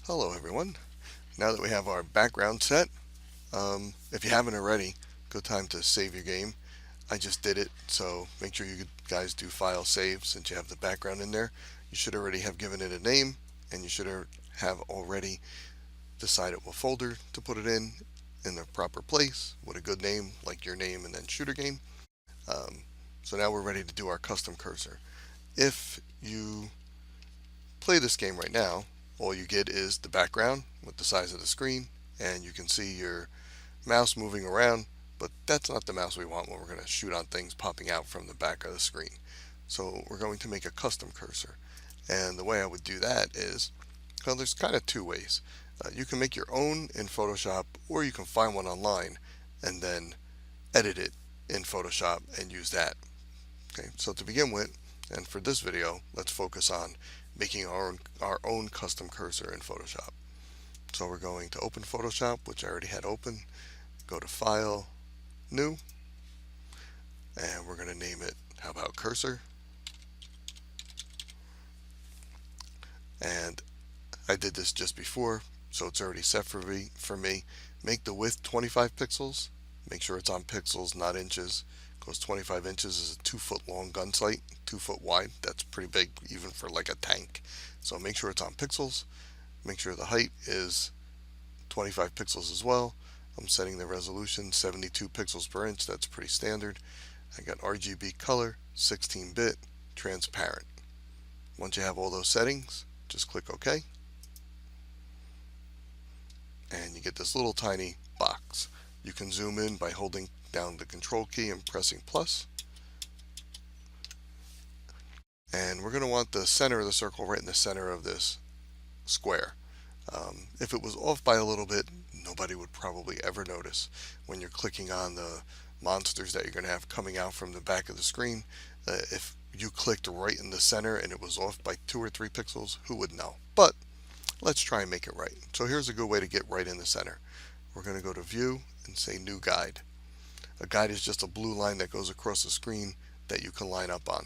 Hello everyone. Now that we have our background set, if you haven't already, good time to save your game. I just did it, so make sure you guys do file save since you have the background in there. You should already have given it a name, and you should have already decided what folder to put it in the proper place with a good name like your name and then shooter game. Um, so now we're ready to do our custom cursor. If you play this game right now, all you get is the background with the size of the screen, and you can see your mouse moving around, but that's not the mouse we want when we're going to shoot on things popping out from the back of the screen. So we're going to make a custom cursor. And the way I would do that is, well, there's kind of two ways. You can make your own in Photoshop, or you can find one online and then edit it in Photoshop and use that. Okay, so to begin with, and for this video, let's focus on making our own custom cursor in Photoshop. So we're going to open Photoshop, which I already had open, go to File, New, and we're going to name it, how about Cursor? And I did this just before, so it's already set for me. Make the width 25 pixels. Make sure it's on pixels, not inches, because 25 inches is a 2-foot long gun sight, 2 foot wide. That's pretty big, even for like a tank. So make sure it's on pixels. Make sure the height is 25 pixels as well. I'm setting the resolution 72 pixels per inch. That's pretty standard. I got RGB color, 16-bit, transparent. Once you have all those settings, just click OK. And you get this little tiny box. You can zoom in by holding down the control key and pressing plus. And we're going to want the center of the circle right in the center of this square. If it was off by a little bit, nobody would probably ever notice. When you're clicking on the monsters that you're going to have coming out from the back of the screen, if you clicked right in the center and it was off by 2 or 3 pixels, who would know? But let's try and make it right. So here's a good way to get right in the center. We're going to go to View and say New Guide. A guide is just a blue line that goes across the screen that you can line up on.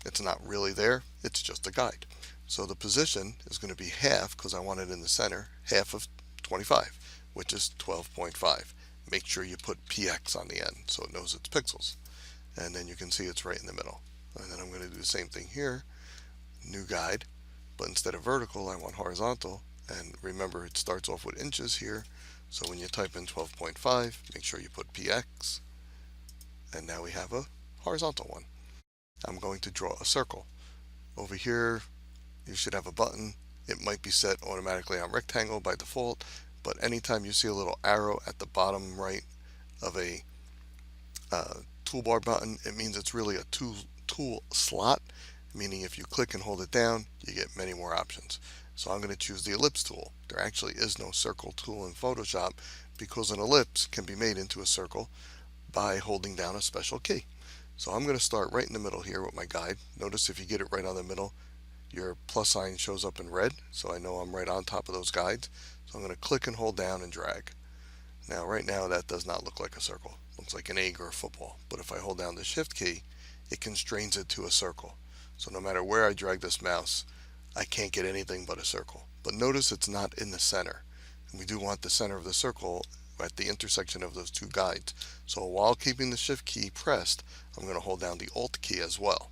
It's not really there, it's just a guide. So the position is going to be half, because I want it in the center, half of 25, which is 12.5. Make sure you put px on the end so it knows it's pixels. And then you can see it's right in the middle. And then I'm going to do the same thing here, new guide, but instead of vertical I want horizontal. And remember, it starts off with inches here, so when you type in 12.5, make sure you put px, and now we have a horizontal one. I'm going to draw a circle. Over here you should have a button. It might be set automatically on rectangle by default, but anytime you see a little arrow at the bottom right of a toolbar button, it means it's really a tool slot, meaning if you click and hold it down, you get many more options. So I'm going to choose the ellipse tool. There actually is no circle tool in Photoshop because an ellipse can be made into a circle by holding down a special key. So I'm going to start right in the middle here with my guide. Notice if you get it right on the middle, your plus sign shows up in red, so I know I'm right on top of those guides. So I'm going to click and hold down and drag. Now right now that does not look like a circle. It looks like an egg or a football. But if I hold down the shift key, it constrains it to a circle. So no matter where I drag this mouse, I can't get anything but a circle. But notice it's not in the center. And we do want the center of the circle at the intersection of those two guides. So while keeping the shift key pressed, I'm going to hold down the alt key as well.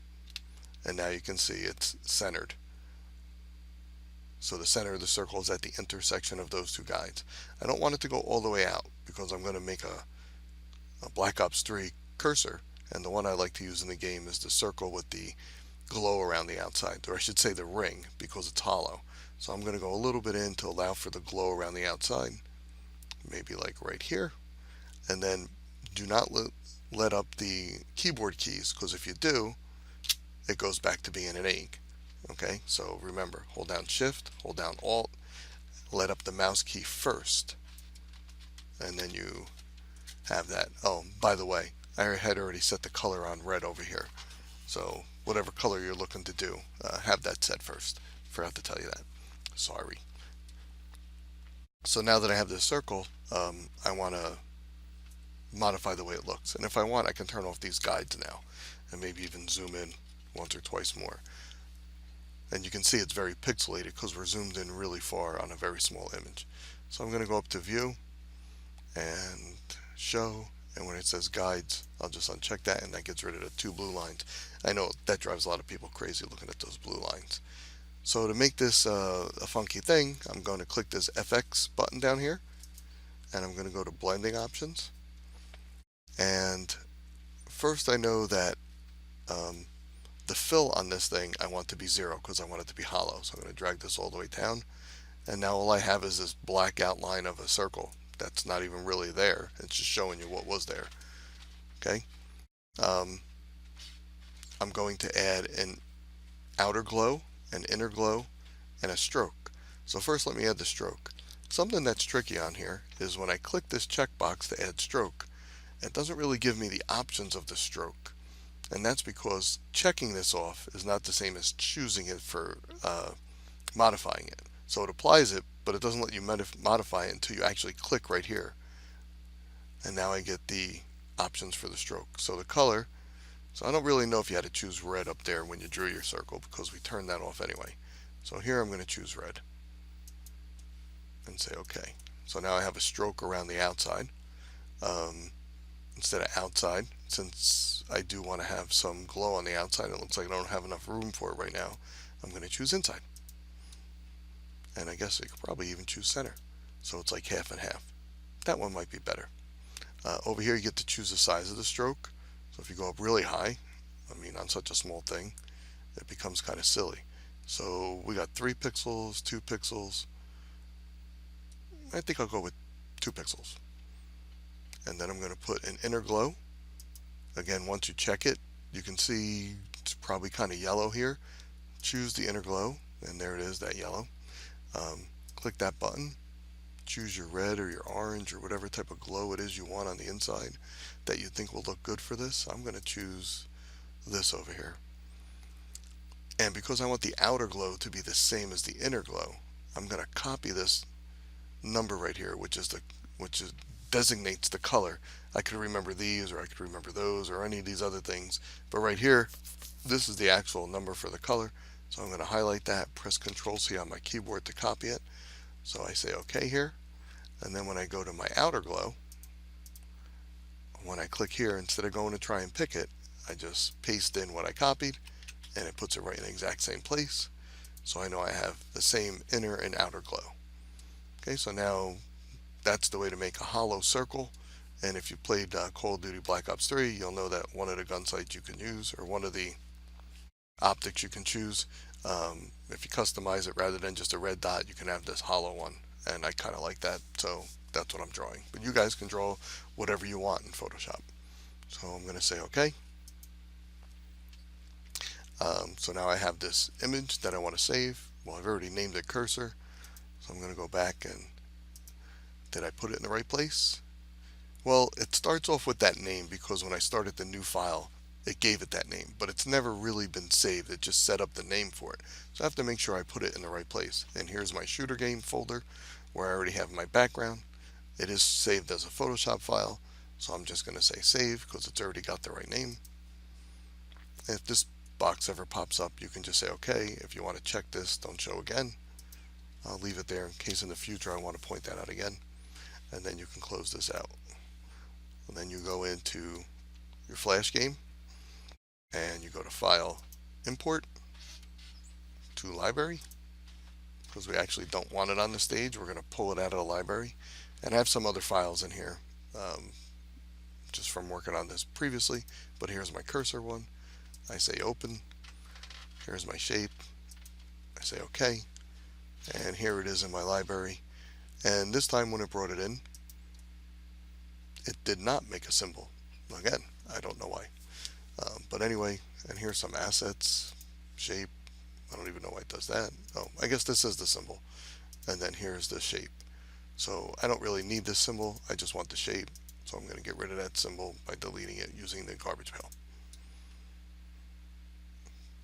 And now you can see it's centered. So the center of the circle is at the intersection of those two guides. I don't want it to go all the way out because I'm going to make a Black Ops 3 cursor, and the one I like to use in the game is the circle with the glow around the outside, or I should say the ring, because it's hollow. So I'm going to go a little bit in to allow for the glow around the outside, maybe like right here, and then do not let up the keyboard keys, because if you do, it goes back to being an egg. Okay, so remember, hold down shift, hold down alt, let up the mouse key first, and then you have that. Oh, by the way, I had already set the color on red over here, so whatever color you're looking to do, have that set first. Forgot to tell you that. Sorry. So now that I have this circle, I want to modify the way it looks. And if I want, I can turn off these guides now and maybe even zoom in once or twice more. And you can see it's very pixelated because we're zoomed in really far on a very small image. So I'm going to go up to View and Show, and when it says Guides, I'll just uncheck that, and that gets rid of the 2 blue lines. I know that drives a lot of people crazy looking at those blue lines. So to make this a funky thing, I'm going to click this FX button down here, and I'm going to go to Blending Options. And first I know that the fill on this thing I want to be 0 because I want it to be hollow. So I'm going to drag this all the way down, and now all I have is this black outline of a circle that's not even really there. It's just showing you what was there. Okay. I'm going to add an outer glow, an inner glow, and a stroke. So first let me add the stroke. Something that's tricky on here is when I click this checkbox to add stroke, it doesn't really give me the options of the stroke. And that's because checking this off is not the same as choosing it for modifying it. So it applies it, but it doesn't let you modify it until you actually click right here. And now I get the options for the stroke. So the color, so I don't really know if you had to choose red up there when you drew your circle because we turned that off anyway. So here I'm going to choose red and say OK. So now I have a stroke around the outside. Instead of outside, since I do want to have some glow on the outside, it looks like I don't have enough room for it right now, I'm going to choose inside. And I guess I could probably even choose center. So it's like half and half. That one might be better. Over here you get to choose the size of the stroke. So if you go up really high, I mean on such a small thing, it becomes kind of silly. So we got 3 pixels, 2 pixels. I think I'll go with 2 pixels. And then I'm going to put an inner glow. Again, once you check it, you can see it's probably kind of yellow here. Choose the inner glow, and there it is, that yellow. Click that button. Choose your red or your orange or whatever type of glow it is you want on the inside that you think will look good for this. I'm going to choose this over here. And because I want the outer glow to be the same as the inner glow, I'm going to copy this number right here, which designates the color. I could remember these, or I could remember those, or any of these other things. But right here, this is the actual number for the color. So I'm going to highlight that, press Ctrl-C on my keyboard to copy it. So I say OK here. And then when I go to my outer glow, when I click here, instead of going to try and pick it, I just paste in what I copied, and it puts it right in the exact same place. So I know I have the same inner and outer glow. Okay, so now that's the way to make a hollow circle. And if you played Call of Duty Black Ops 3, you'll know that one of the gun sights you can use, or one of the optics you can choose, if you customize it, rather than just a red dot, you can have this hollow one. And I kind of like that, so that's what I'm drawing. But you guys can draw whatever you want in Photoshop. So I'm going to say OK. So now I have this image that I want to save. Well, I've already named it cursor. So I'm going to go back and did I put it in the right place? Well, it starts off with that name because when I started the new file, it gave it that name, but it's never really been saved. It just set up the name for it. So I have to make sure I put it in the right place. And here's my shooter game folder where I already have my background. It is saved as a Photoshop file, so I'm just going to say save because it's already got the right name. If this box ever pops up, you can just say OK. If you want to check this, don't show again. I'll leave it there in case in the future I want to point that out again. And then you can close this out. And then you go into your Flash game and you go to File, Import to Library, because we actually don't want it on the stage. We're going to pull it out of the library. And I have some other files in here just from working on this previously, but here's my cursor one. I say open. Here's my shape. I say OK. And here it is in my library. And this time when it brought it in, it did not make a symbol. Again, I don't know why. But anyway, and here's some assets, shape. I don't even know why it does that. Oh, I guess this is the symbol. And then here's the shape. So I don't really need this symbol. I just want the shape. So I'm going to get rid of that symbol by deleting it using the garbage pail.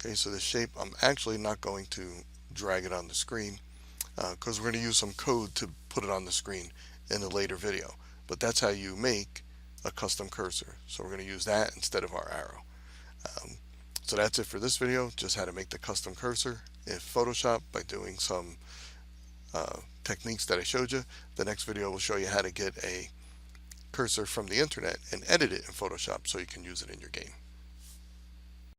Okay, so the shape, I'm actually not going to drag it on the screen because we're going to use some code to put it on the screen in a later video. But that's how you make a custom cursor. So we're going to use that instead of our arrow. So that's it for this video, just how to make the custom cursor in Photoshop by doing some techniques that I showed you. The next video will show you how to get a cursor from the internet and edit it in Photoshop so you can use it in your game.